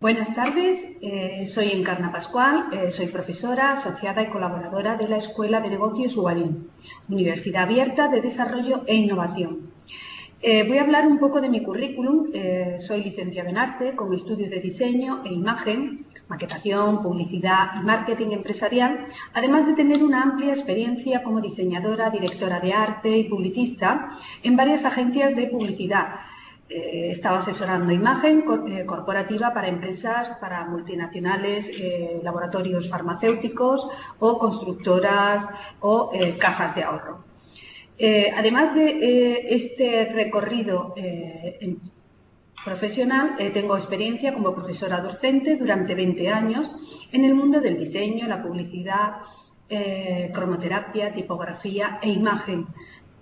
Buenas tardes, soy Encarna Pascual, soy profesora, asociada y colaboradora de la Escuela de Negocios UADIN, Universidad Abierta de Desarrollo e Innovación. Voy a hablar un poco de mi currículum. Soy licenciada en Arte con estudios de diseño e imagen, maquetación, publicidad y marketing empresarial, además de tener una amplia experiencia como diseñadora, directora de arte y publicista en varias agencias de publicidad. He estado asesorando imagen corporativa para empresas, para multinacionales, laboratorios farmacéuticos o constructoras o cajas de ahorro. Además de este recorrido profesional, tengo experiencia como profesora docente durante 20 años en el mundo del diseño, la publicidad, cromoterapia, tipografía e imagen,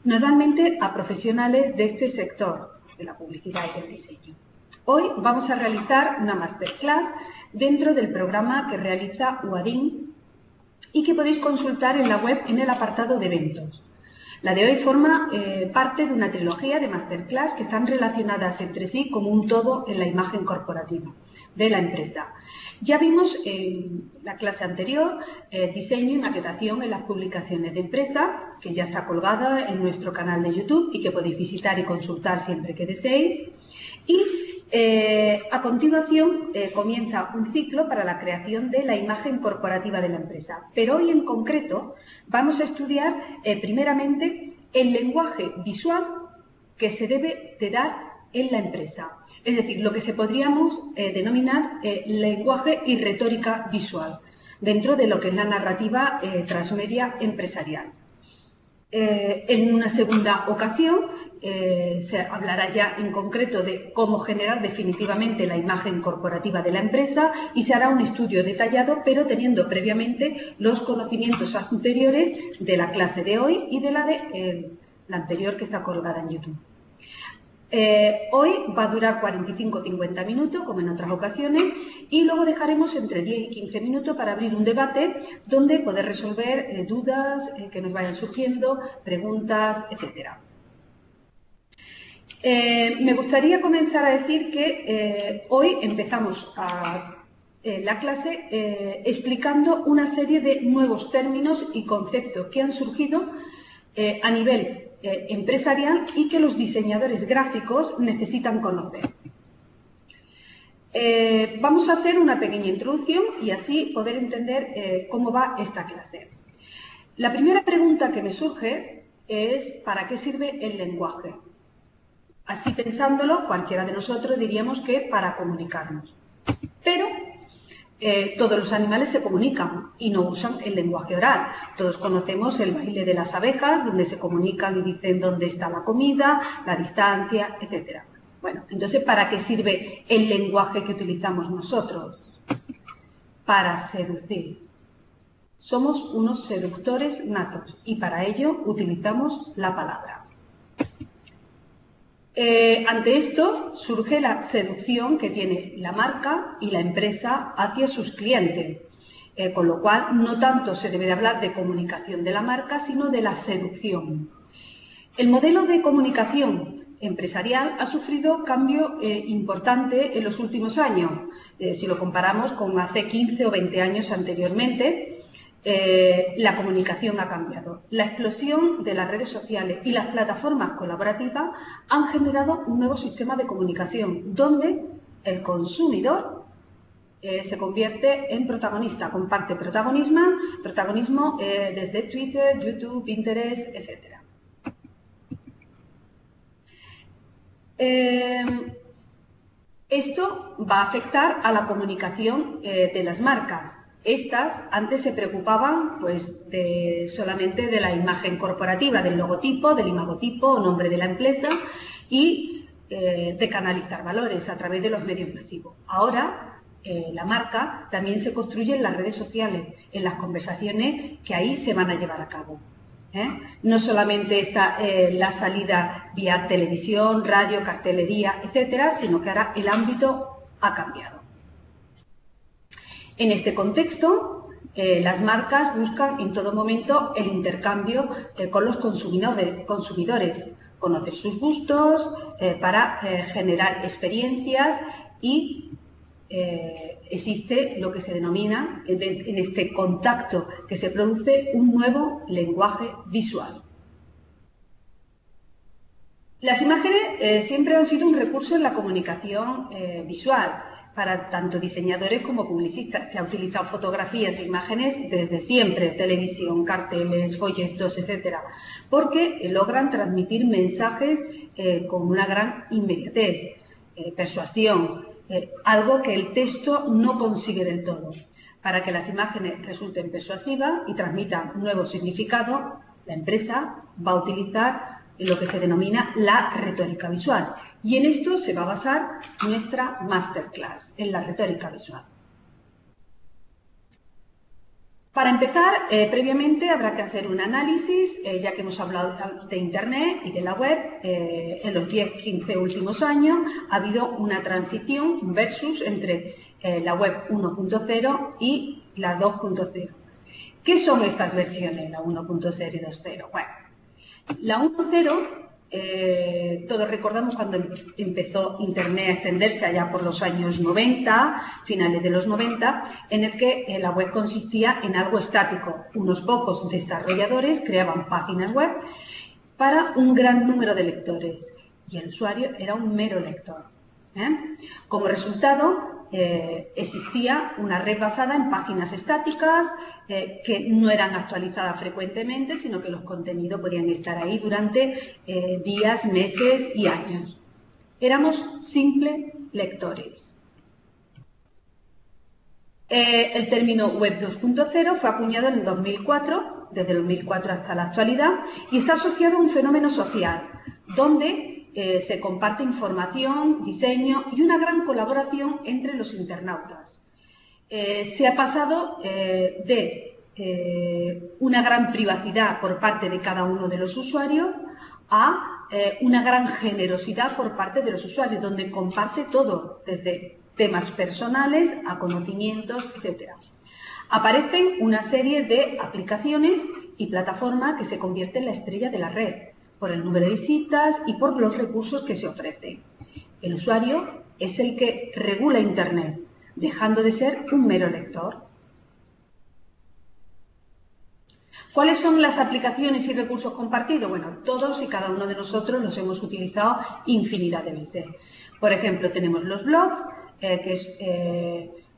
normalmente a profesionales de este sector, de la publicidad y del diseño. Hoy vamos a realizar una masterclass dentro del programa que realiza UADIN y que podéis consultar en la web en el apartado de eventos. La de hoy forma parte de una trilogía de masterclass que están relacionadas entre sí como un todo en la imagen corporativa de la empresa. Ya vimos en la clase anterior diseño y maquetación en las publicaciones de empresa, que ya está colgada en nuestro canal de YouTube y que podéis visitar y consultar siempre que deseéis. Y a continuación comienza un ciclo para la creación de la imagen corporativa de la empresa. Pero hoy en concreto vamos a estudiar primeramente el lenguaje visual que se debe de dar en la empresa. Es decir, lo que se podríamos denominar lenguaje y retórica visual dentro de lo que es la narrativa transmedia empresarial. En una segunda ocasión se hablará ya en concreto de cómo generar definitivamente la imagen corporativa de la empresa y se hará un estudio detallado, pero teniendo previamente los conocimientos anteriores de la clase de hoy y de la anterior que está colgada en YouTube. Hoy va a durar 45-50 minutos, como en otras ocasiones, y luego dejaremos entre 10 y 15 minutos para abrir un debate donde poder resolver dudas que nos vayan surgiendo, preguntas, etc. Me gustaría comenzar a decir que hoy empezamos la clase explicando una serie de nuevos términos y conceptos que han surgido a nivel empresarial y que los diseñadores gráficos necesitan conocer. Vamos a hacer una pequeña introducción y así poder entender cómo va esta clase. La primera pregunta que me surge es ¿para qué sirve el lenguaje? Así pensándolo, cualquiera de nosotros diríamos que para comunicarnos. Pero todos los animales se comunican y no usan el lenguaje oral. Todos conocemos el baile de las abejas, donde se comunican y dicen dónde está la comida, la distancia, etc. Bueno, entonces, ¿para qué sirve el lenguaje que utilizamos nosotros? Para seducir. Somos unos seductores natos y para ello utilizamos la palabra. Ante esto surge la seducción que tiene la marca y la empresa hacia sus clientes, con lo cual no tanto se debe de hablar de comunicación de la marca, sino de la seducción. El modelo de comunicación empresarial ha sufrido cambio importante en los últimos años. Si lo comparamos con hace 15 o 20 años anteriormente, la comunicación ha cambiado. La explosión de las redes sociales y las plataformas colaborativas han generado un nuevo sistema de comunicación donde el consumidor se convierte en protagonista, comparte protagonismo desde Twitter, YouTube, Pinterest, etc. Esto va a afectar a la comunicación de las marcas. Estas antes se preocupaban pues, solamente de la imagen corporativa, del logotipo, del imagotipo o nombre de la empresa y de canalizar valores a través de los medios masivos. Ahora la marca también se construye en las redes sociales, en las conversaciones que ahí se van a llevar a cabo. No solamente está la salida vía televisión, radio, cartelería, etcétera, sino que ahora el ámbito ha cambiado. En este contexto, las marcas buscan en todo momento el intercambio con los consumidores, conocer sus gustos para generar experiencias y existe lo que se denomina, en este contacto que se produce, un nuevo lenguaje visual. Las imágenes siempre han sido un recurso en la comunicación visual para tanto diseñadores como publicistas. Se ha utilizado fotografías e imágenes desde siempre, televisión, carteles, folletos, etcétera, porque logran transmitir mensajes con una gran inmediatez, persuasión, algo que el texto no consigue del todo. Para que las imágenes resulten persuasivas y transmitan un nuevo significado, la empresa va a utilizar lo que se denomina la retórica visual. Y en esto se va a basar nuestra masterclass, en la retórica visual. Para empezar, previamente habrá que hacer un análisis, ya que hemos hablado de Internet y de la web. En los 10-15 últimos años ha habido una transición, un versus entre la web 1.0 y la 2.0. ¿Qué son estas versiones, la 1.0 y 2.0? Bueno, la 1.0, todos recordamos cuando empezó Internet a extenderse allá por los años 90, finales de los 90, en el que la web consistía en algo estático. Unos pocos desarrolladores creaban páginas web para un gran número de lectores y el usuario era un mero lector. Como resultado, existía una red basada en páginas estáticas que no eran actualizadas frecuentemente, sino que los contenidos podían estar ahí durante días, meses y años. Éramos simples lectores. El término Web 2.0 fue acuñado en el 2004, desde el 2004 hasta la actualidad, y está asociado a un fenómeno social, donde se comparte información, diseño y una gran colaboración entre los internautas. Se ha pasado de una gran privacidad por parte de cada uno de los usuarios a una gran generosidad por parte de los usuarios, donde comparte todo, desde temas personales a conocimientos, etc. Aparecen una serie de aplicaciones y plataformas que se convierten en la estrella de la red, por el número de visitas y por los recursos que se ofrecen. El usuario es el que regula Internet, dejando de ser un mero lector. ¿Cuáles son las aplicaciones y recursos compartidos? Bueno, todos y cada uno de nosotros los hemos utilizado infinidad de veces. Por ejemplo, tenemos los blogs, que es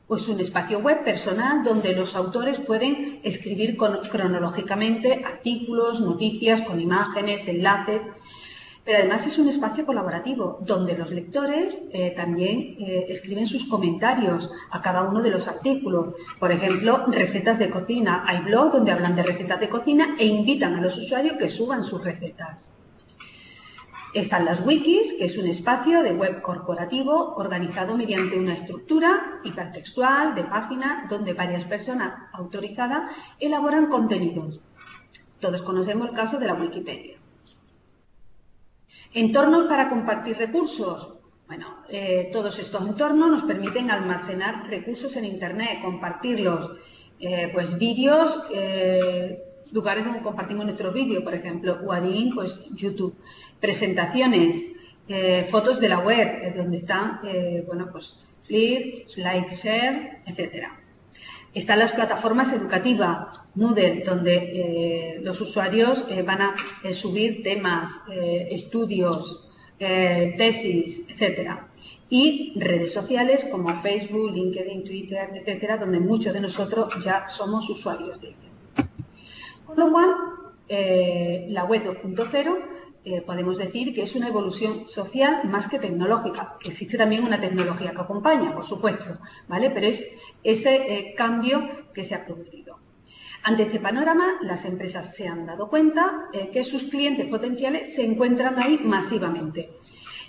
pues un espacio web personal donde los autores pueden escribir cronológicamente artículos, noticias, con imágenes, enlaces, pero además es un espacio colaborativo donde los lectores también escriben sus comentarios a cada uno de los artículos. Por ejemplo, recetas de cocina. Hay blogs donde hablan de recetas de cocina e invitan a los usuarios que suban sus recetas. Están las wikis, que es un espacio de web corporativo organizado mediante una estructura hipertextual de página donde varias personas autorizadas elaboran contenidos. Todos conocemos el caso de la Wikipedia. Entornos para compartir recursos. Bueno, todos estos entornos nos permiten almacenar recursos en Internet, compartirlos, pues vídeos, lugares donde compartimos nuestros vídeos, por ejemplo, Wadin, pues YouTube, presentaciones, fotos de la web, donde están, bueno, pues Flip, SlideShare, etcétera. Están las plataformas educativas, Moodle, donde los usuarios van a subir temas, estudios, tesis, etcétera. Y redes sociales como Facebook, LinkedIn, Twitter, etcétera, donde muchos de nosotros ya somos usuarios de ello. Con lo cual, la web 2.0 podemos decir que es una evolución social más que tecnológica. Existe también una tecnología que acompaña, por supuesto, ¿vale? Pero es ese cambio que se ha producido. Ante este panorama, las empresas se han dado cuenta que sus clientes potenciales se encuentran ahí masivamente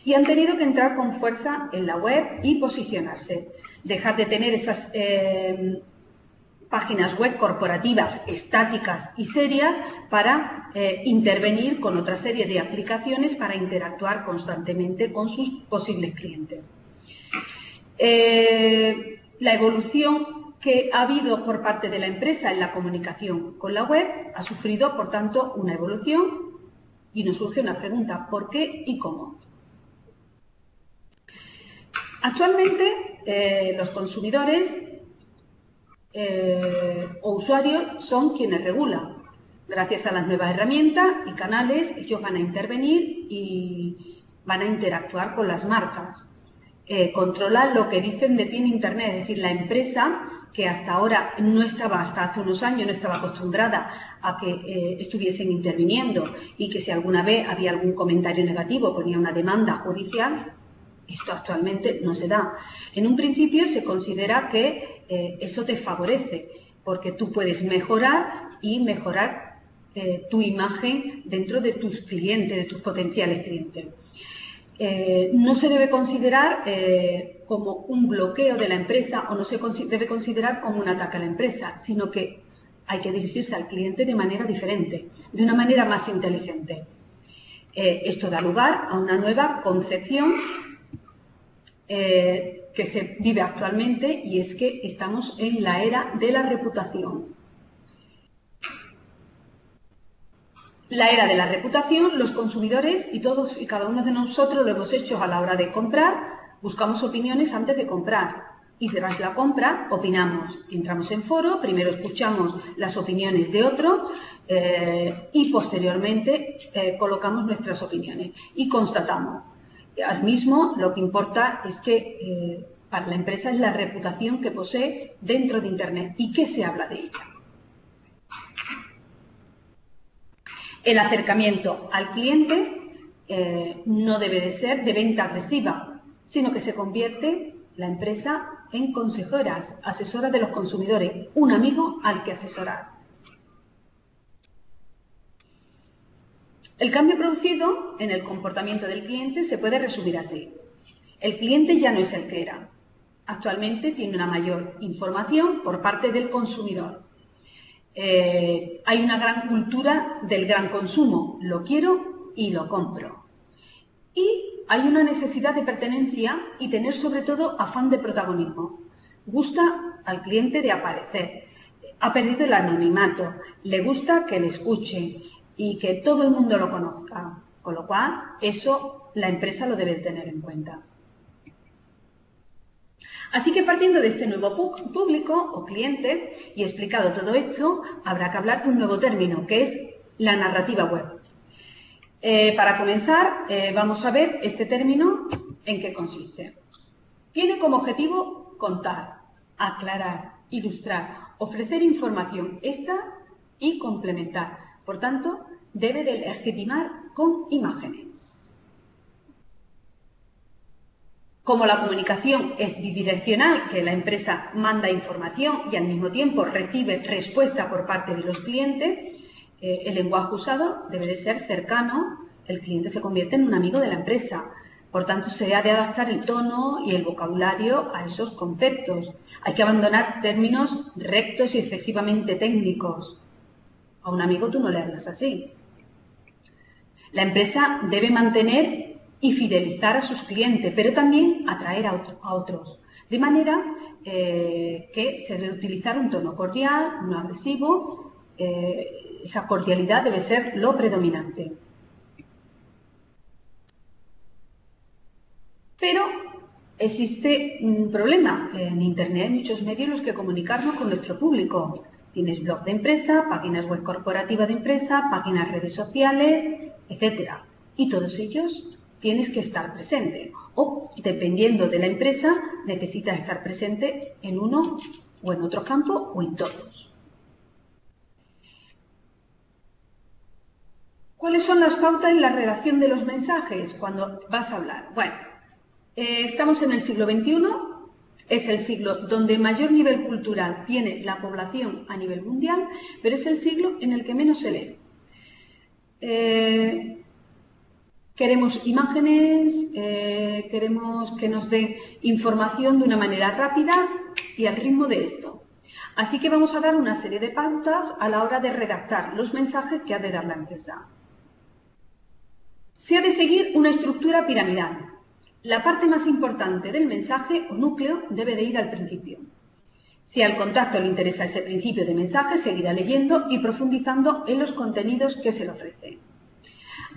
y han tenido que entrar con fuerza en la web y posicionarse. Dejar de tener esas páginas web corporativas estáticas y serias para intervenir con otra serie de aplicaciones para interactuar constantemente con sus posibles clientes. La evolución que ha habido por parte de la empresa en la comunicación con la web ha sufrido, por tanto, una evolución y nos surge una pregunta: ¿por qué y cómo? Actualmente, los consumidores o usuarios son quienes regulan. Gracias a las nuevas herramientas y canales, ellos van a intervenir y van a interactuar con las marcas. Controlan lo que dicen de ti en Internet, es decir, la empresa que hasta ahora no estaba, hasta hace unos años, no estaba acostumbrada a que estuviesen interviniendo y que si alguna vez había algún comentario negativo ponía una demanda judicial. Esto actualmente no se da. En un principio se considera que eso te favorece, porque tú puedes mejorar y mejorar tu imagen dentro de tus clientes, de tus potenciales clientes. No se debe considerar como un bloqueo de la empresa o no se debe considerar como un ataque a la empresa, sino que hay que dirigirse al cliente de manera diferente, de una manera más inteligente. Esto da lugar a una nueva concepción que se vive actualmente, y es que estamos en la era de la reputación. La era de la reputación, los consumidores y todos y cada uno de nosotros lo hemos hecho a la hora de comprar, buscamos opiniones antes de comprar y tras la compra opinamos. Entramos en foro, primero escuchamos las opiniones de otros y posteriormente colocamos nuestras opiniones y constatamos. Ahora mismo lo que importa es que para la empresa es la reputación que posee dentro de Internet y qué se habla de ella. El acercamiento al cliente no debe de ser de venta agresiva, sino que se convierte la empresa en consejeras, asesora de los consumidores, un amigo al que asesorar. El cambio producido en el comportamiento del cliente se puede resumir así. El cliente ya no es el que era. Actualmente tiene una mayor información por parte del consumidor. Hay una gran cultura del gran consumo. Lo quiero y lo compro. Y hay una necesidad de pertenencia y tener sobre todo afán de protagonismo. Gusta al cliente de aparecer. Ha perdido el anonimato. Le gusta que le escuchen y que todo el mundo lo conozca, con lo cual eso la empresa lo debe tener en cuenta. Así que partiendo de este nuevo público o cliente y explicado todo esto, habrá que hablar de un nuevo término que es la narrativa web. Para comenzar, vamos a ver este término en qué consiste. Tiene como objetivo contar, aclarar, ilustrar, ofrecer información extra y complementar. Por tanto, debe de legitimar con imágenes. Como la comunicación es bidireccional, que la empresa manda información y al mismo tiempo recibe respuesta por parte de los clientes, el lenguaje usado debe de ser cercano, el cliente se convierte en un amigo de la empresa. Por tanto, se ha de adaptar el tono y el vocabulario a esos conceptos. Hay que abandonar términos rectos y excesivamente técnicos. A un amigo tú no le hablas así. La empresa debe mantener y fidelizar a sus clientes, pero también atraer a otros. De manera que se debe utilizar un tono cordial, no agresivo. Esa cordialidad debe ser lo predominante. Pero existe un problema. En Internet hay muchos medios en los que comunicarnos con nuestro público. Tienes blog de empresa, páginas web corporativas de empresa, páginas redes sociales, etc. Y todos ellos tienes que estar presente. O, dependiendo de la empresa, necesitas estar presente en uno o en otro campo o en todos. ¿Cuáles son las pautas en la redacción de los mensajes cuando vas a hablar? Bueno, estamos en el siglo XXI. Es el siglo donde mayor nivel cultural tiene la población a nivel mundial, pero es el siglo en el que menos se lee. Queremos imágenes, queremos que nos dé información de una manera rápida y al ritmo de esto. Así que vamos a dar una serie de pautas a la hora de redactar los mensajes que ha de dar la empresa. Se ha de seguir una estructura piramidal. La parte más importante del mensaje o núcleo debe de ir al principio. Si al contacto le interesa ese principio de mensaje, seguirá leyendo y profundizando en los contenidos que se le ofrecen.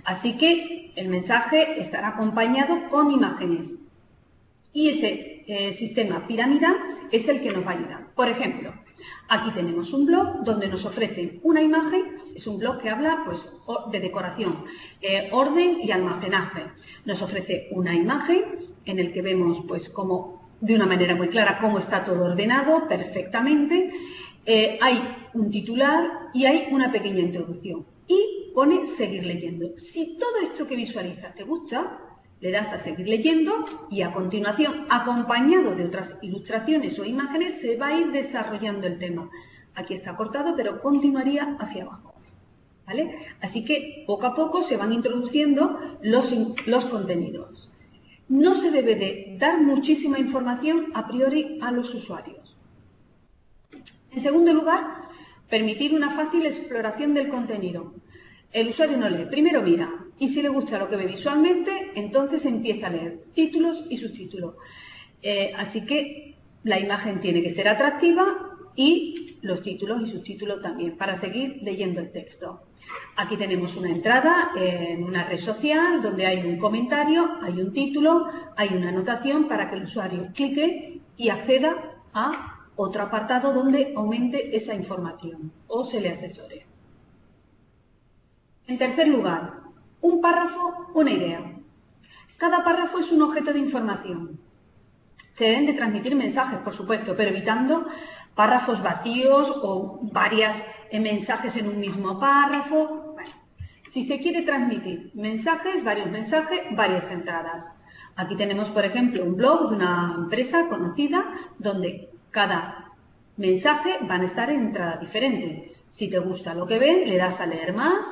Así que el mensaje estará acompañado con imágenes. Y ese sistema piramidal es el que nos va a ayudar. Por ejemplo, aquí tenemos un blog donde nos ofrecen una imagen, es un blog que habla pues, de decoración, orden y almacenaje. Nos ofrece una imagen en el que vemos pues, cómo, de una manera muy clara cómo está todo ordenado perfectamente. Hay un titular y hay una pequeña introducción. Y pone seguir leyendo. Si todo esto que visualizas te gusta, le das a seguir leyendo y a continuación, acompañado de otras ilustraciones o imágenes, se va a ir desarrollando el tema. Aquí está cortado, pero continuaría hacia abajo. ¿Vale? Así que poco a poco se van introduciendo los contenidos. No se debe de dar muchísima información a priori a los usuarios. En segundo lugar, permitir una fácil exploración del contenido. El usuario no lee, primero mira, y si le gusta lo que ve visualmente, entonces empieza a leer títulos y subtítulos. Así que la imagen tiene que ser atractiva y los títulos y subtítulos también, para seguir leyendo el texto. Aquí tenemos una entrada en una red social donde hay un comentario, hay un título, hay una anotación para que el usuario clique y acceda a otro apartado donde aumente esa información o se le asesore. En tercer lugar, un párrafo, una idea. Cada párrafo es un objeto de información. Se deben de transmitir mensajes, por supuesto, pero evitando párrafos vacíos o varios mensajes en un mismo párrafo. Bueno, si se quiere transmitir mensajes, varias entradas. Aquí tenemos, por ejemplo, un blog de una empresa conocida donde cada mensaje van a estar en entrada diferente. Si te gusta lo que ven, le das a leer más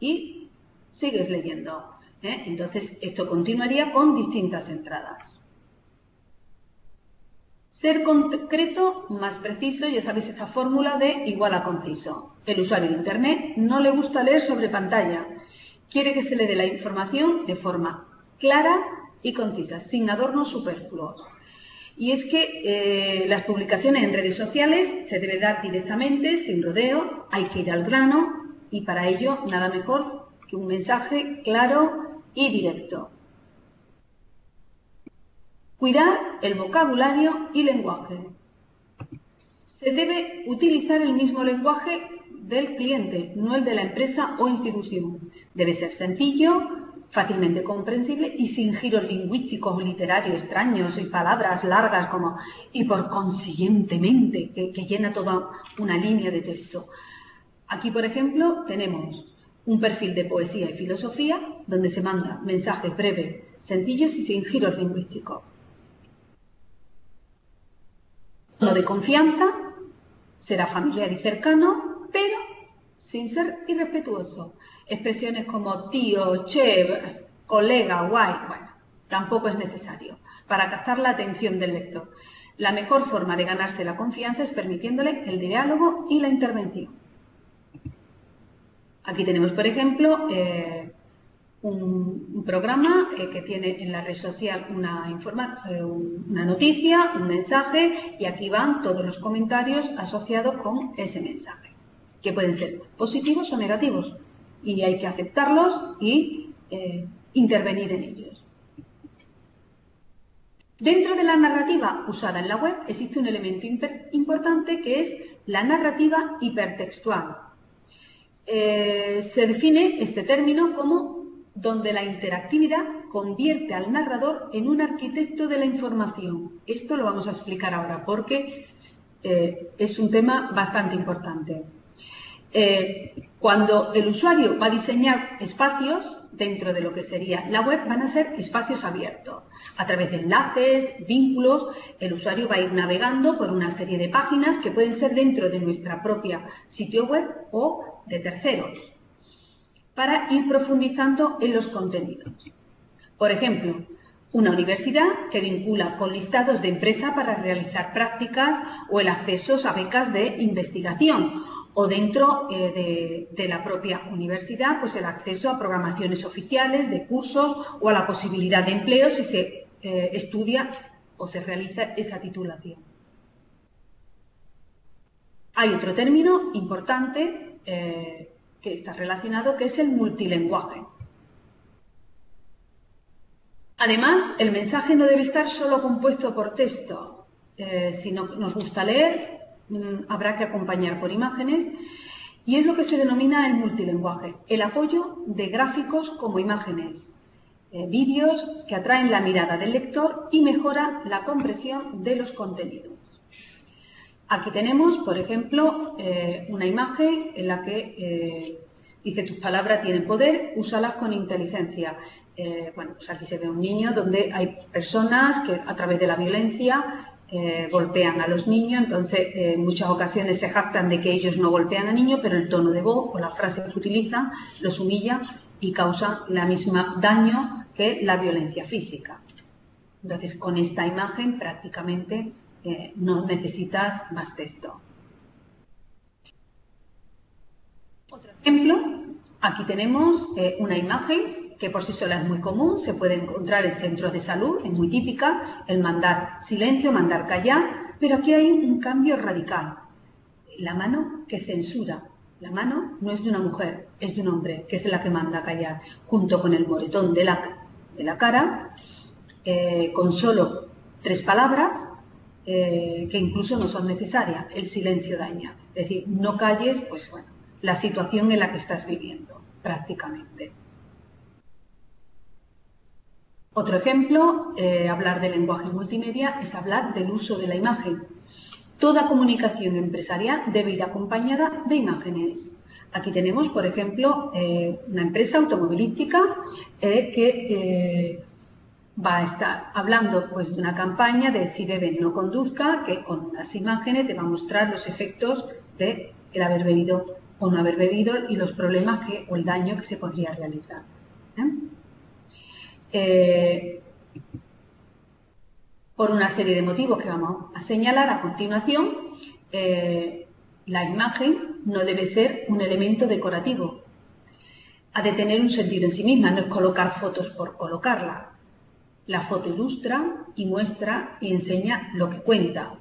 y sigues leyendo. Entonces, esto continuaría con distintas entradas. Ser concreto, más preciso, ya sabéis esta fórmula de igual a conciso. El usuario de Internet no le gusta leer sobre pantalla. Quiere que se le dé la información de forma clara y concisa, sin adornos superfluos. Y es que las publicaciones en redes sociales se debe dar directamente, sin rodeo, hay que ir al grano y para ello nada mejor que un mensaje claro y directo. Cuidar el vocabulario y lenguaje. Se debe utilizar el mismo lenguaje del cliente, no el de la empresa o institución. Debe ser sencillo, fácilmente comprensible y sin giros lingüísticos o literarios extraños y palabras largas como y por consiguientemente, que llena toda una línea de texto. Aquí, por ejemplo, tenemos un perfil de poesía y filosofía donde se mandan mensajes breves, sencillos y sin giros lingüísticos. Tono de confianza, será familiar y cercano, pero sin ser irrespetuoso. Expresiones como tío, che, colega, guay, bueno, tampoco es necesario para captar la atención del lector. La mejor forma de ganarse la confianza es permitiéndole el diálogo y la intervención. Aquí tenemos, por ejemplo, un programa que tiene en la red social una noticia, un mensaje, y aquí van todos los comentarios asociados con ese mensaje, que pueden ser positivos o negativos, y hay que aceptarlos y intervenir en ellos. Dentro de la narrativa usada en la web existe un elemento importante que es la narrativa hipertextual. Se define este término como donde la interactividad convierte al narrador en un arquitecto de la información. Esto lo vamos a explicar ahora porque es un tema bastante importante. Cuando el usuario va a diseñar espacios dentro de lo que sería la web, van a ser espacios abiertos. A través de enlaces, vínculos, el usuario va a ir navegando por una serie de páginas que pueden ser dentro de nuestra propia sitio web o de terceros, para ir profundizando en los contenidos. Por ejemplo, una universidad que vincula con listados de empresa para realizar prácticas o el acceso a becas de investigación, o dentro de la propia universidad, pues el acceso a programaciones oficiales de cursos o a la posibilidad de empleo si se estudia o se realiza esa titulación. Hay otro término importante que está relacionado, que es el multilingüaje. Además, el mensaje no debe estar solo compuesto por texto. Si no nos gusta leer, habrá que acompañar por imágenes. Y es lo que se denomina el multilenguaje, el apoyo de gráficos como imágenes, vídeos que atraen la mirada del lector y mejora la comprensión de los contenidos. Aquí tenemos, por ejemplo, una imagen en la que dice: tus palabras tienen poder, úsalas con inteligencia. Bueno, pues aquí se ve un niño donde hay personas que a través de la violencia golpean a los niños. Entonces, en muchas ocasiones se jactan de que ellos no golpean a niños, pero el tono de voz o la frase que utilizan los humilla y causa la misma daño que la violencia física. Entonces, con esta imagen prácticamente no necesitas más texto. Otro ejemplo, aquí tenemos una imagen que por sí sola es muy común, se puede encontrar en centros de salud, es muy típica, el mandar silencio, mandar callar, pero aquí hay un cambio radical. La mano que censura, la mano no es de una mujer, es de un hombre, que es la que manda callar, junto con el moretón de la cara, con solo 3 palabras, que incluso no son necesarias. El silencio daña, es decir, no calles, pues bueno, la situación en la que estás viviendo, prácticamente. Otro ejemplo, hablar de lenguaje multimedia, es hablar del uso de la imagen. Toda comunicación empresarial debe ir acompañada de imágenes. Aquí tenemos, por ejemplo, una empresa automovilística que va a estar hablando pues, de una campaña de si beben no conduzca, que con unas imágenes te va a mostrar los efectos de el haber bebido o no haber bebido y los problemas o el daño que se podría realizar. Por una serie de motivos que vamos a señalar a continuación, la imagen no debe ser un elemento decorativo. Ha de tener un sentido en sí misma, no es colocar fotos por colocarla. La foto ilustra y muestra y enseña lo que cuenta.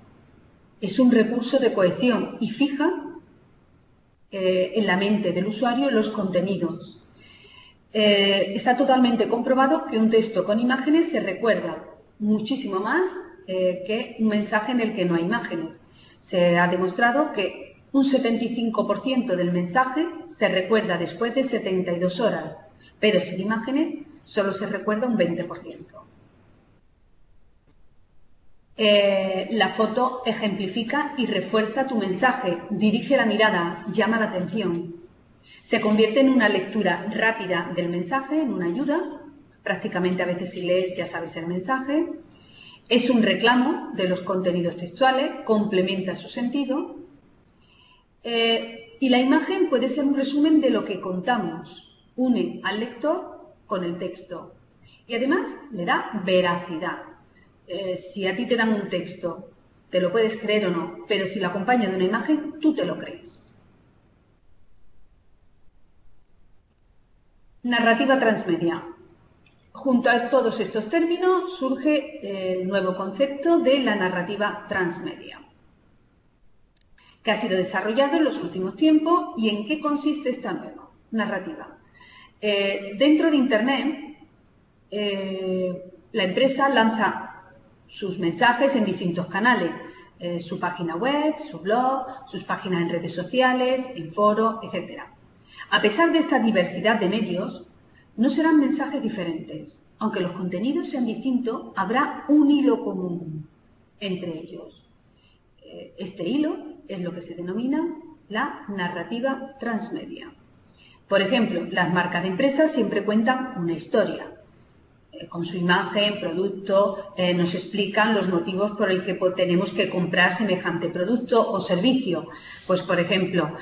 Es un recurso de cohesión y fija en la mente del usuario los contenidos. Está totalmente comprobado que un texto con imágenes se recuerda muchísimo más que un mensaje en el que no hay imágenes. Se ha demostrado que un 75% del mensaje se recuerda después de 72 horas, pero sin imágenes solo se recuerda un 20%. La foto ejemplifica y refuerza tu mensaje, dirige la mirada, llama la atención. Se convierte en una lectura rápida del mensaje, en una ayuda. Prácticamente a veces si lees ya sabes el mensaje. Es un reclamo de los contenidos textuales, complementa su sentido. Y la imagen puede ser un resumen de lo que contamos. Une al lector con el texto. Y además le da veracidad. Si a ti te dan un texto, te lo puedes creer o no, pero si lo acompaña de una imagen, tú te lo crees. Narrativa transmedia. Junto a todos estos términos surge el nuevo concepto de la narrativa transmedia, que ha sido desarrollado en los últimos tiempos. ¿Y en qué consiste esta nueva narrativa? Dentro de Internet, la empresa lanza sus mensajes en distintos canales, su página web, su blog, sus páginas en redes sociales, en foros, etc. A pesar de esta diversidad de medios, no serán mensajes diferentes. Aunque los contenidos sean distintos, habrá un hilo común entre ellos. Este hilo es lo que se denomina la narrativa transmedia. Por ejemplo, las marcas de empresas siempre cuentan una historia. Con su imagen, producto, nos explican los motivos por el que tenemos que comprar semejante producto o servicio. Pues, por ejemplo,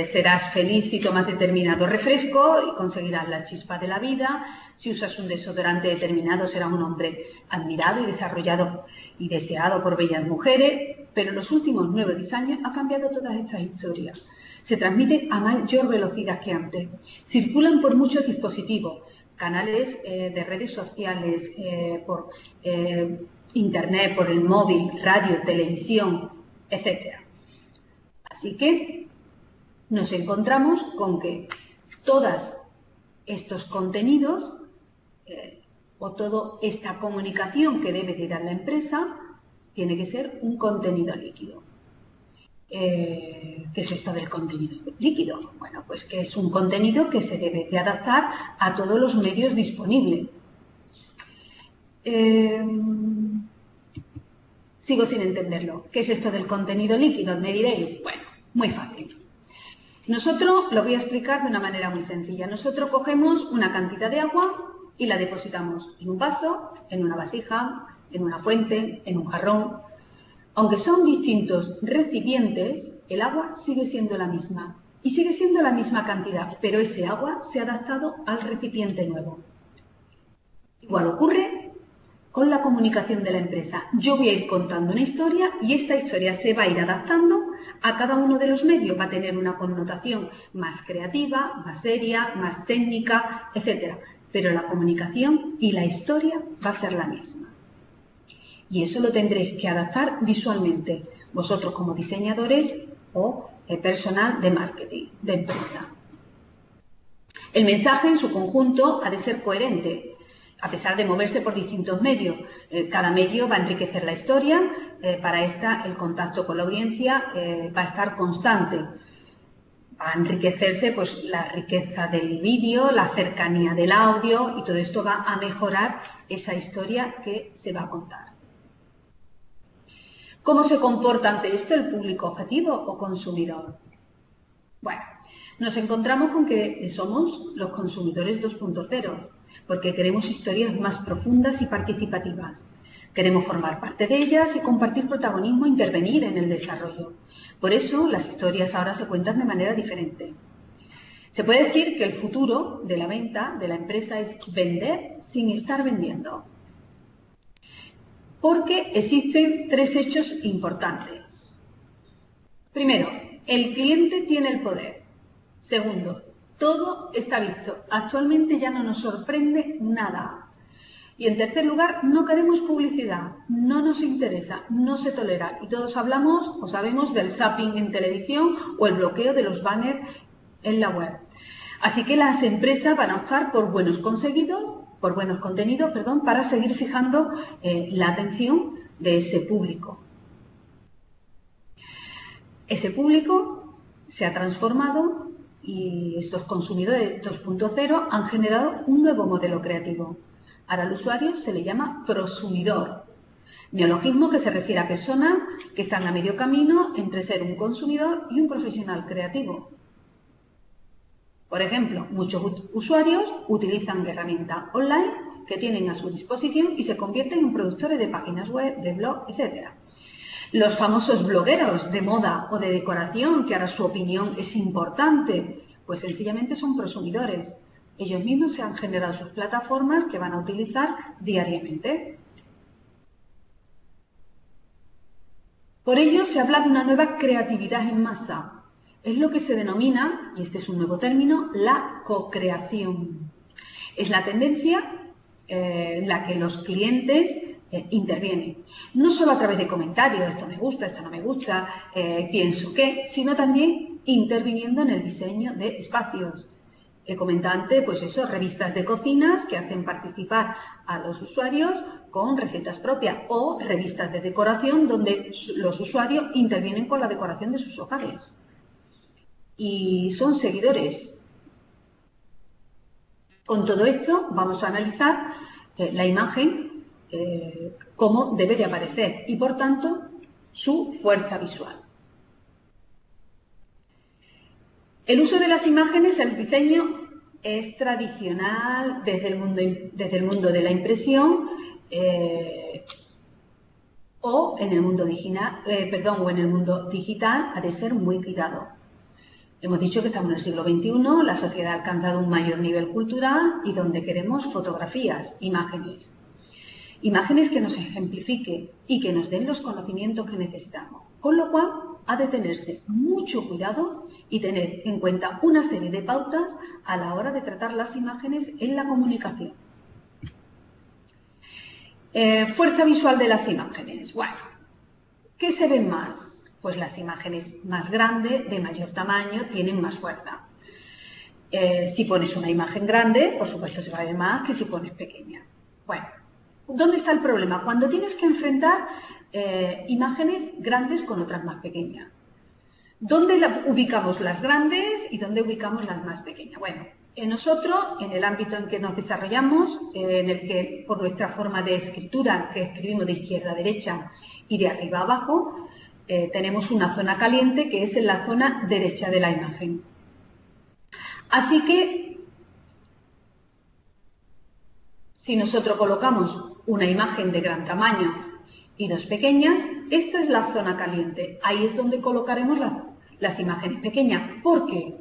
serás feliz si tomas determinado refresco y conseguirás la chispa de la vida. Si usas un desodorante determinado, serás un hombre admirado y desarrollado y deseado por bellas mujeres. Pero en los últimos 9 o 10 años ha cambiado todas estas historias. Se transmiten a mayor velocidad que antes. Circulan por muchos dispositivos. Canales de redes sociales, por internet, por el móvil, radio, televisión, etc. Así que nos encontramos con que todos estos contenidos o toda esta comunicación que debe de dar la empresa tiene que ser un contenido líquido. ¿Qué es esto del contenido líquido? Bueno, pues que es un contenido que se debe de adaptar a todos los medios disponibles. Sigo sin entenderlo. ¿Qué es esto del contenido líquido? Me diréis, bueno, muy fácil. Nosotros lo voy a explicar de una manera muy sencilla. Nosotros cogemos una cantidad de agua y la depositamos en un vaso, en una vasija, en una fuente, en un jarrón. Aunque son distintos recipientes, el agua sigue siendo la misma y sigue siendo la misma cantidad, pero ese agua se ha adaptado al recipiente nuevo. Igual ocurre con la comunicación de la empresa. Yo voy a ir contando una historia y esta historia se va a ir adaptando a cada uno de los medios. Va a tener una connotación más creativa, más seria, más técnica, etc. Pero la comunicación y la historia va a ser la misma. Y eso lo tendréis que adaptar visualmente, vosotros como diseñadores o el personal de marketing, de empresa. El mensaje en su conjunto ha de ser coherente, a pesar de moverse por distintos medios. Cada medio va a enriquecer la historia, para esta el contacto con la audiencia va a estar constante. Va a enriquecerse pues, la riqueza del vídeo, la cercanía del audio y todo esto va a mejorar esa historia que se va a contar. ¿Cómo se comporta ante esto el público objetivo o consumidor? Bueno, nos encontramos con que somos los consumidores 2.0, porque queremos historias más profundas y participativas. Queremos formar parte de ellas y compartir protagonismo e intervenir en el desarrollo. Por eso las historias ahora se cuentan de manera diferente. Se puede decir que el futuro de la venta de la empresa es vender sin estar vendiendo. Porque existen tres hechos importantes. Primero, el cliente tiene el poder. Segundo, todo está visto. Actualmente ya no nos sorprende nada. Y en tercer lugar, no queremos publicidad, no nos interesa, no se tolera. Y todos hablamos o sabemos del zapping en televisión o el bloqueo de los banners en la web. Así que las empresas van a optar por buenos contenidos, para seguir fijando la atención de ese público. Ese público se ha transformado y estos consumidores 2.0 han generado un nuevo modelo creativo. Ahora al usuario se le llama prosumidor, neologismo que se refiere a personas que están a medio camino entre ser un consumidor y un profesional creativo. Por ejemplo, muchos usuarios utilizan herramientas online que tienen a su disposición y se convierten en productores de páginas web, de blog, etc. Los famosos blogueros de moda o de decoración, que ahora su opinión es importante, pues sencillamente son prosumidores. Ellos mismos se han generado sus plataformas que van a utilizar diariamente. Por ello se habla de una nueva creatividad en masa. Es lo que se denomina, y este es un nuevo término, la co-creación. Es la tendencia en la que los clientes intervienen. No solo a través de comentarios, esto me gusta, esto no me gusta, pienso que, sino también interviniendo en el diseño de espacios. He comentado antes, pues eso, revistas de cocinas que hacen participar a los usuarios con recetas propias o revistas de decoración donde los usuarios intervienen con la decoración de sus hogares. Y son seguidores. Con todo esto vamos a analizar la imagen, cómo debe de aparecer y, por tanto, su fuerza visual. El uso de las imágenes, el diseño, es tradicional desde el mundo de la impresión o en el mundo digital ha de ser muy cuidado. Hemos dicho que estamos en el siglo XXI, la sociedad ha alcanzado un mayor nivel cultural y donde queremos fotografías, imágenes. Imágenes que nos ejemplifiquen y que nos den los conocimientos que necesitamos. Con lo cual, ha de tenerse mucho cuidado y tener en cuenta una serie de pautas a la hora de tratar las imágenes en la comunicación. Fuerza visual de las imágenes. Bueno, ¿qué se ven más? Pues las imágenes más grandes, de mayor tamaño, tienen más fuerza. Si pones una imagen grande, por supuesto se va a ver más que si pones pequeña. Bueno, ¿dónde está el problema? Cuando tienes que enfrentar imágenes grandes con otras más pequeñas. ¿Dónde ubicamos las grandes y dónde ubicamos las más pequeñas? Bueno, nosotros, en el ámbito en que nos desarrollamos, en el que por nuestra forma de escritura, que escribimos de izquierda a derecha y de arriba a abajo, tenemos una zona caliente que es en la zona derecha de la imagen. Así que, si nosotros colocamos una imagen de gran tamaño y dos pequeñas, esta es la zona caliente. Ahí es donde colocaremos las imágenes pequeñas. ¿Por qué?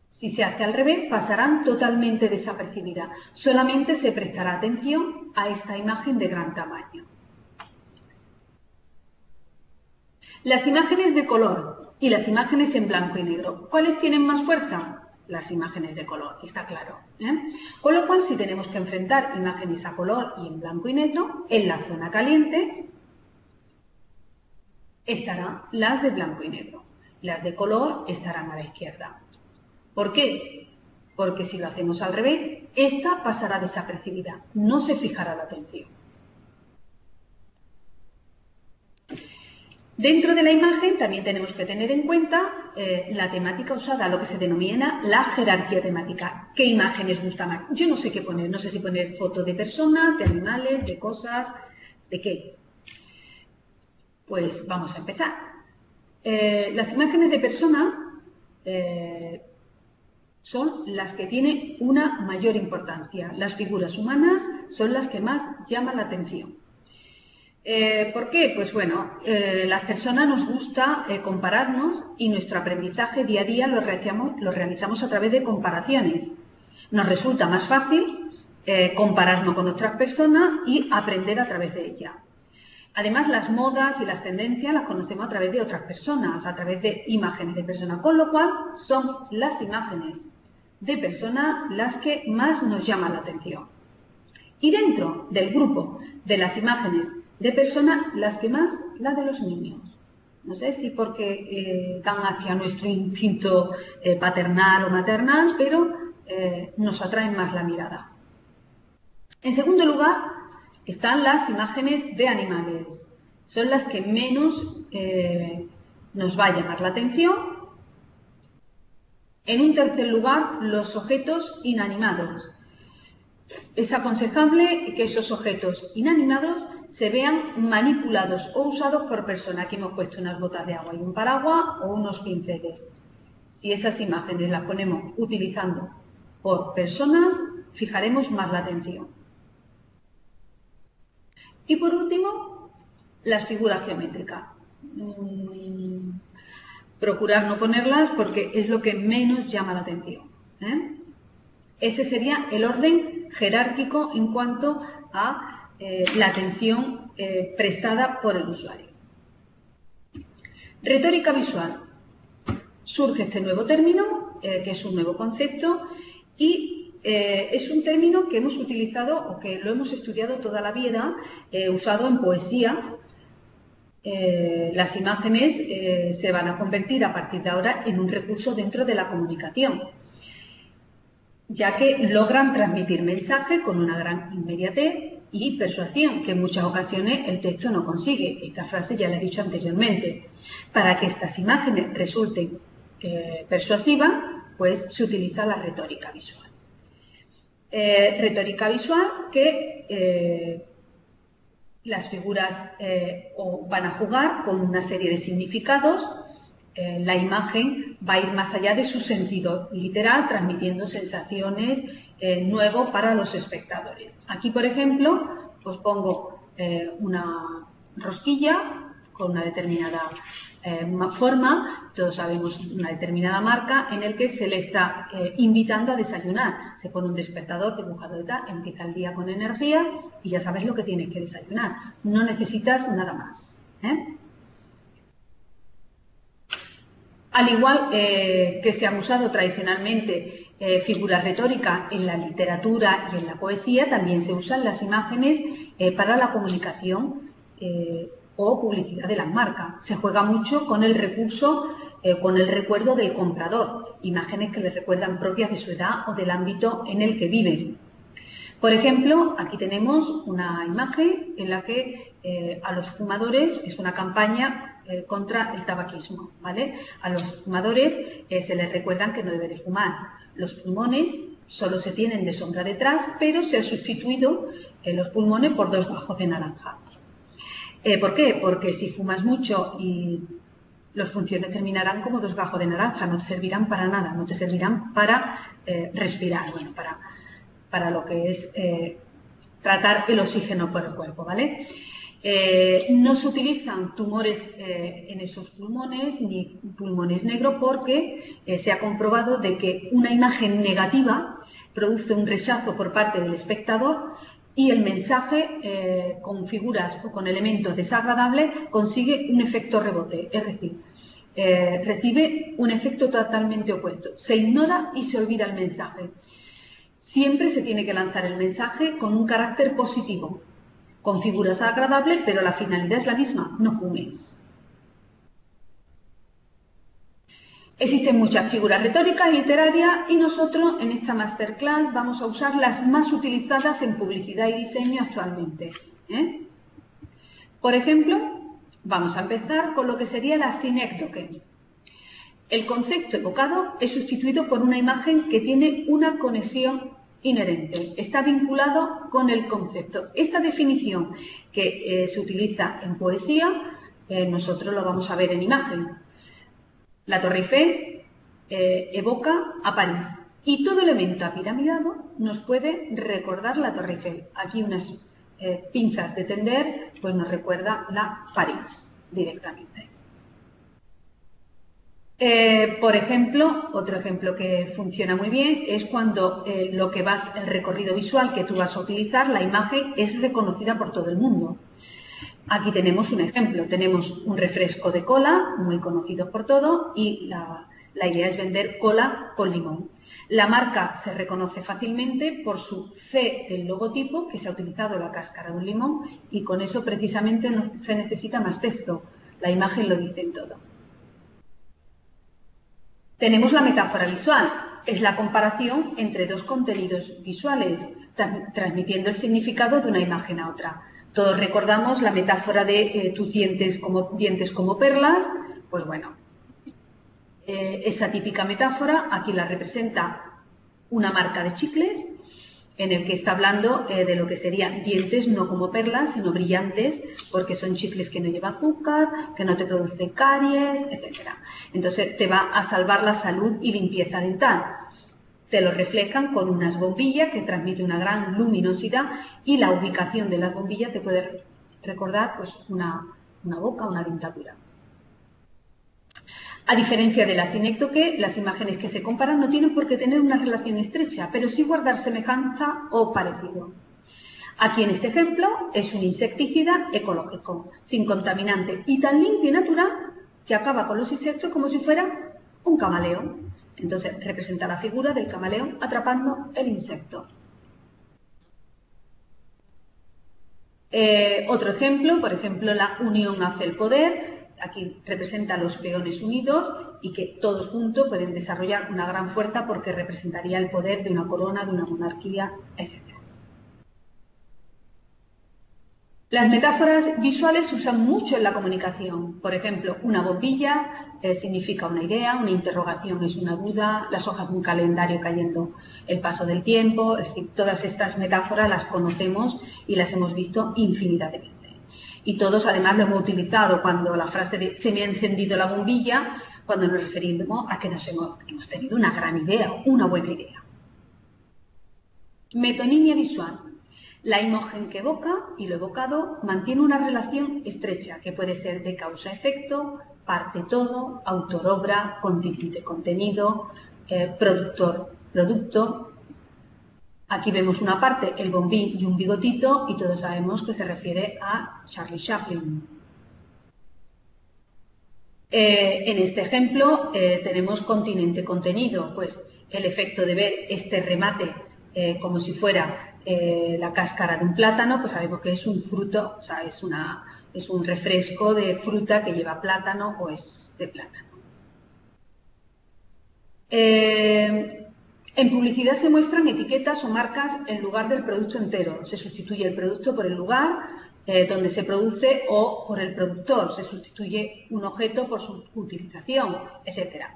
Si se hace al revés, pasarán totalmente desapercibidas. Solamente se prestará atención a esta imagen de gran tamaño. Las imágenes de color y las imágenes en blanco y negro, ¿cuáles tienen más fuerza? Las imágenes de color, está claro. Con lo cual, si tenemos que enfrentar imágenes a color y en blanco y negro, en la zona caliente estarán las de blanco y negro. Las de color estarán a la izquierda. ¿Por qué? Porque si lo hacemos al revés, esta pasará desapercibida, no se fijará la atención. Dentro de la imagen también tenemos que tener en cuenta la temática usada, lo que se denomina la jerarquía temática. ¿Qué imágenes gusta más? Yo no sé qué poner, no sé si poner fotos de personas, de animales, de cosas, ¿de qué? Pues vamos a empezar. Las imágenes de personas son las que tienen una mayor importancia. Las figuras humanas son las que más llaman la atención. ¿Por qué? Pues bueno, las personas nos gusta compararnos y nuestro aprendizaje día a día lo realizamos a través de comparaciones. Nos resulta más fácil compararnos con otras personas y aprender a través de ellas. Además, las modas y las tendencias las conocemos a través de otras personas, a través de imágenes de personas, con lo cual son las imágenes de personas las que más nos llaman la atención. Y dentro del grupo de las imágenes de personas, las que más, las de los niños. No sé si porque dan hacia nuestro instinto paternal o maternal, pero nos atraen más la mirada. En segundo lugar, están las imágenes de animales. Son las que menos nos va a llamar la atención. En un tercer lugar, los objetos inanimados. Es aconsejable que esos objetos inanimados se vean manipulados o usados por personas. Aquí hemos puesto unas gotas de agua y un paraguas o unos pinceles. Si esas imágenes las ponemos utilizando por personas, fijaremos más la atención. Y por último, las figuras geométricas. Procurar no ponerlas porque es lo que menos llama la atención. Ese sería el orden jerárquico en cuanto a la atención prestada por el usuario. Retórica visual. Surge este nuevo término, que es un nuevo concepto, y es un término que hemos utilizado o que lo hemos estudiado toda la vida, usado en poesía. Las imágenes se van a convertir a partir de ahora en un recurso dentro de la comunicación, ya que logran transmitir mensaje con una gran inmediatez y persuasión, que en muchas ocasiones el texto no consigue. Esta frase ya la he dicho anteriormente. Para que estas imágenes resulten persuasivas, pues se utiliza la retórica visual. Retórica visual que las figuras van a jugar con una serie de significados. La imagen va a ir más allá de su sentido literal, transmitiendo sensaciones nuevas para los espectadores. Aquí, por ejemplo, os pongo una rosquilla con una determinada forma, todos sabemos una determinada marca, en el que se le está invitando a desayunar. Se pone un despertador dibujado de tal, empieza el día con energía y ya sabes lo que tienes que desayunar. No necesitas nada más. Al igual que se han usado tradicionalmente figuras retóricas en la literatura y en la poesía, también se usan las imágenes para la comunicación o publicidad de las marcas. Se juega mucho con el recurso, con el recuerdo del comprador, imágenes que le recuerdan propias de su edad o del ámbito en el que viven. Por ejemplo, aquí tenemos una imagen en la que a los fumadores, es una campaña contra el tabaquismo, ¿vale? A los fumadores se les recuerdan que no deben de fumar. Los pulmones solo se tienen de sombra detrás, pero se ha sustituido los pulmones por 2 gajos de naranja. ¿Por qué? Porque si fumas mucho y los funciones terminarán como 2 gajos de naranja, no te servirán para nada, no te servirán para respirar, bueno, para lo que es tratar el oxígeno por el cuerpo, ¿vale? No se utilizan tumores en esos pulmones ni pulmones negros porque se ha comprobado de que una imagen negativa produce un rechazo por parte del espectador y el mensaje con figuras o con elementos desagradables consigue un efecto rebote, es decir, recibe un efecto totalmente opuesto. Se ignora y se olvida el mensaje. Siempre se tiene que lanzar el mensaje con un carácter positivo, con figuras agradables, pero la finalidad es la misma, no fumes. Existen muchas figuras retóricas y literarias y nosotros en esta masterclass vamos a usar las más utilizadas en publicidad y diseño actualmente. Por ejemplo, vamos a empezar con lo que sería la sinécdoque. El concepto evocado es sustituido por una imagen que tiene una conexión inherente, está vinculado con el concepto. Esta definición que se utiliza en poesía, nosotros lo vamos a ver en imagen. La Torre Eiffel evoca a París y todo elemento apiramidado nos puede recordar la Torre Eiffel. Aquí unas pinzas de tender pues nos recuerda la París directamente. Por ejemplo, otro ejemplo que funciona muy bien es cuando el recorrido visual que tú vas a utilizar, la imagen es reconocida por todo el mundo. Aquí tenemos un ejemplo, tenemos un refresco de cola, muy conocido por todo, y la idea es vender cola con limón. La marca se reconoce fácilmente por su C del logotipo, que se ha utilizado la cáscara de un limón, y con eso precisamente no se necesita más texto. La imagen lo dice en todo. Tenemos la metáfora visual, es la comparación entre 2 contenidos visuales, transmitiendo el significado de una imagen a otra. Todos recordamos la metáfora de tus dientes como perlas, pues bueno, esa típica metáfora aquí la representa una marca de chicles en el que está hablando de lo que serían dientes no como perlas, sino brillantes, porque son chicles que no llevan azúcar, que no te producen caries, etc. Entonces te va a salvar la salud y limpieza dental. Te lo reflejan con unas bombillas que transmiten una gran luminosidad y la ubicación de las bombillas te puede recordar pues, una boca, una dentadura. A diferencia de la sinécdoque, las imágenes que se comparan no tienen por qué tener una relación estrecha, pero sí guardar semejanza o parecido. Aquí en este ejemplo es un insecticida ecológico, sin contaminante y tan limpio y natural que acaba con los insectos como si fuera un camaleón. Entonces representa la figura del camaleón atrapando el insecto. Otro ejemplo, por ejemplo, la unión hace el poder. Aquí representa a los peones unidos y que todos juntos pueden desarrollar una gran fuerza porque representaría el poder de una corona, de una monarquía, etc. Las metáforas visuales se usan mucho en la comunicación. Por ejemplo, una bombilla significa una idea, una interrogación es una duda, las hojas de un calendario cayendo el paso del tiempo. Es decir, todas estas metáforas las conocemos y las hemos visto infinidad de veces. Y todos además lo hemos utilizado cuando la frase de se me ha encendido la bombilla, cuando nos referimos a que hemos tenido una gran idea, una buena idea. Metonimia visual. La imagen que evoca y lo evocado mantiene una relación estrecha que puede ser de causa-efecto, parte-todo, autor-obra, conteninte-contenido, productor-producto. Aquí vemos una parte, el bombín y un bigotito, y todos sabemos que se refiere a Charlie Chaplin. En este ejemplo tenemos continente-contenido, pues el efecto de ver este remate como si fuera la cáscara de un plátano, pues sabemos que es un fruto, o sea, es un refresco de fruta que lleva plátano o es de plátano. En publicidad se muestran etiquetas o marcas en lugar del producto entero. Se sustituye el producto por el lugar donde se produce o por el productor. Se sustituye un objeto por su utilización, etc.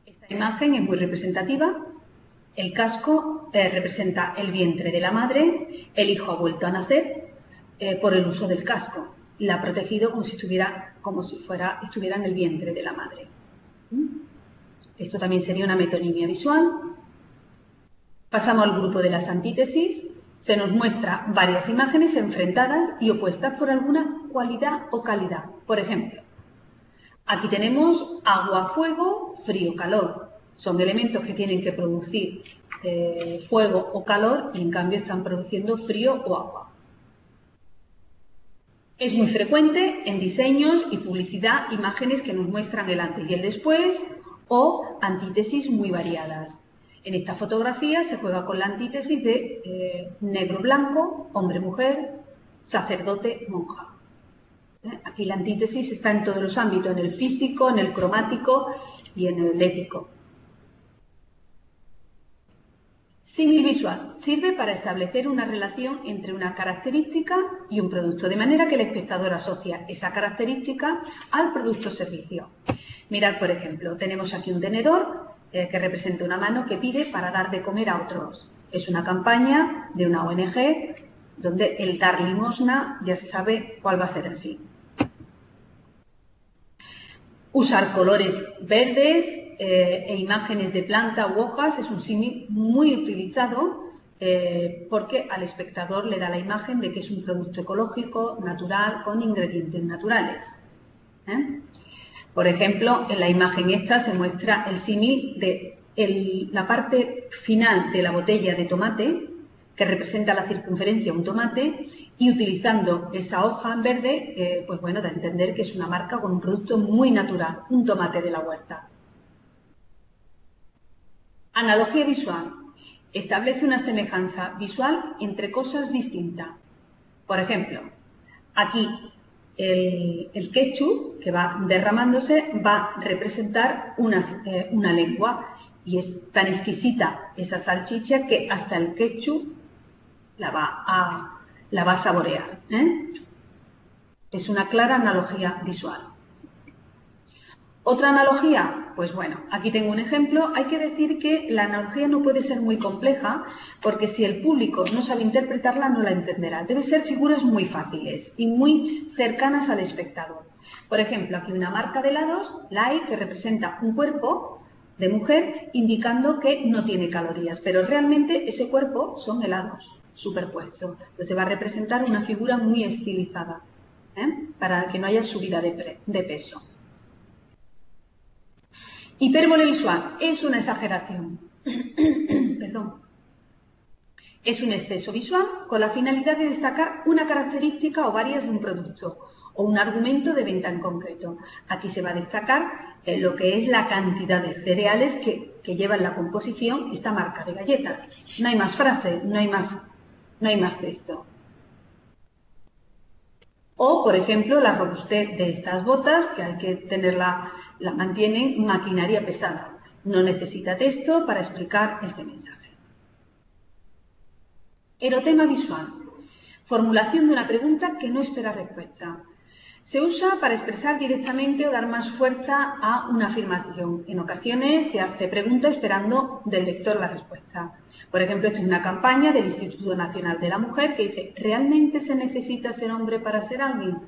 Esta imagen es muy representativa. El casco representa el vientre de la madre. El hijo ha vuelto a nacer por el uso del casco. La ha protegido como si estuviera en el vientre de la madre. Esto también sería una metonimia visual. Pasamos al grupo de las antítesis. Se nos muestra varias imágenes enfrentadas y opuestas por alguna cualidad o calidad. Por ejemplo, aquí tenemos agua, fuego, frío, calor. Son elementos que tienen que producir fuego o calor y en cambio están produciendo frío o agua. Es muy frecuente en diseños y publicidad imágenes que nos muestran el antes y el después o antítesis muy variadas. En esta fotografía se juega con la antítesis de negro-blanco, hombre-mujer, sacerdote-monja. Aquí la antítesis está en todos los ámbitos, en el físico, en el cromático y en el ético. Símil visual. Sirve para establecer una relación entre una característica y un producto, de manera que el espectador asocia esa característica al producto o servicio. Mirad, por ejemplo, tenemos aquí un tenedor que representa una mano que pide para dar de comer a otros. Es una campaña de una ONG donde el dar limosna ya se sabe cuál va a ser el fin. Usar colores verdes e imágenes de planta u hojas es un símil muy utilizado porque al espectador le da la imagen de que es un producto ecológico, natural, con ingredientes naturales. Por ejemplo, en la imagen esta se muestra el símil de la parte final de la botella de tomate, que representa la circunferencia de un tomate, y utilizando esa hoja en verde, pues bueno, da a entender que es una marca con un producto muy natural, un tomate de la huerta. Analogía visual. Establece una semejanza visual entre cosas distintas. Por ejemplo, aquí el ketchup que va derramándose va a representar una lengua y es tan exquisita esa salchicha que hasta el ketchup la va a saborear. Es una clara analogía visual. ¿Otra analogía? Pues bueno, aquí tengo un ejemplo. Hay que decir que la analogía no puede ser muy compleja porque si el público no sabe interpretarla no la entenderá. Deben ser figuras muy fáciles y muy cercanas al espectador. Por ejemplo, aquí una marca de helados, Light, que representa un cuerpo de mujer indicando que no tiene calorías, pero realmente ese cuerpo son helados superpuestos. Entonces va a representar una figura muy estilizada para que no haya subida de peso. Hipérbole visual es una exageración, perdón, es un exceso visual con la finalidad de destacar una característica o varias de un producto o un argumento de venta en concreto. Aquí se va a destacar lo que es la cantidad de cereales que lleva en la composición esta marca de galletas. No hay más frase, no hay más texto. O, por ejemplo, la robustez de estas botas, que hay que tenerla, la mantienen maquinaria pesada. No necesita texto para explicar este mensaje. Erotema visual. Formulación de una pregunta que no espera respuesta. Se usa para expresar directamente o dar más fuerza a una afirmación. En ocasiones se hace pregunta esperando del lector la respuesta. Por ejemplo, esta es una campaña del Instituto Nacional de la Mujer que dice ¿realmente se necesita ser hombre para ser alguien?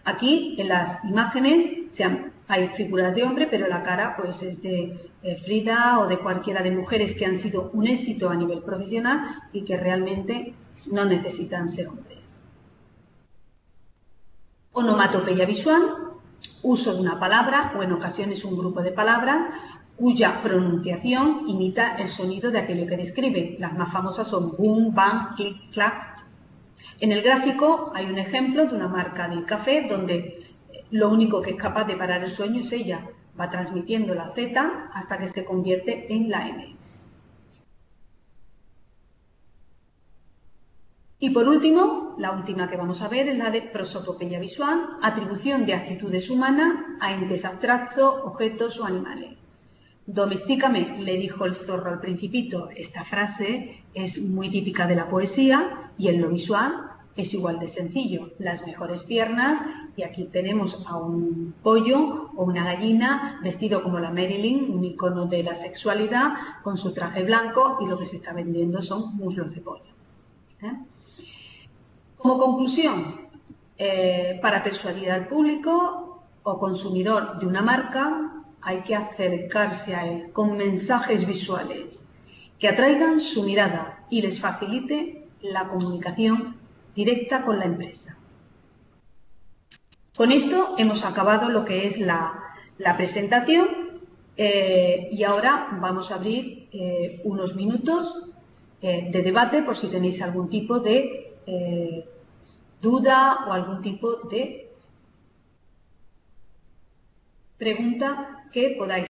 Aquí, en las imágenes, hay figuras de hombre, pero la cara pues es de Frida o de cualquiera de mujeres que han sido un éxito a nivel profesional y que realmente no necesitan ser hombres. Onomatopeya visual, uso de una palabra o en ocasiones un grupo de palabras cuya pronunciación imita el sonido de aquello que describe. Las más famosas son boom, bang, clic, clac. En el gráfico hay un ejemplo de una marca de café donde lo único que es capaz de parar el sueño es ella. Va transmitiendo la Z hasta que se convierte en la M. Y por último, la última que vamos a ver es la de prosopopeya visual, atribución de actitudes humanas a entes abstractos, objetos o animales. Domestícame, le dijo el zorro al Principito. Esta frase es muy típica de la poesía y en lo visual es igual de sencillo. Las mejores piernas, y aquí tenemos a un pollo o una gallina vestido como la Marilyn, un icono de la sexualidad, con su traje blanco, y lo que se está vendiendo son muslos de pollo. Como conclusión, para persuadir al público o consumidor de una marca, hay que acercarse a él con mensajes visuales que atraigan su mirada y les facilite la comunicación directa con la empresa. Con esto hemos acabado lo que es la presentación y ahora vamos a abrir unos minutos de debate por si tenéis algún tipo de duda o algún tipo de pregunta que podáis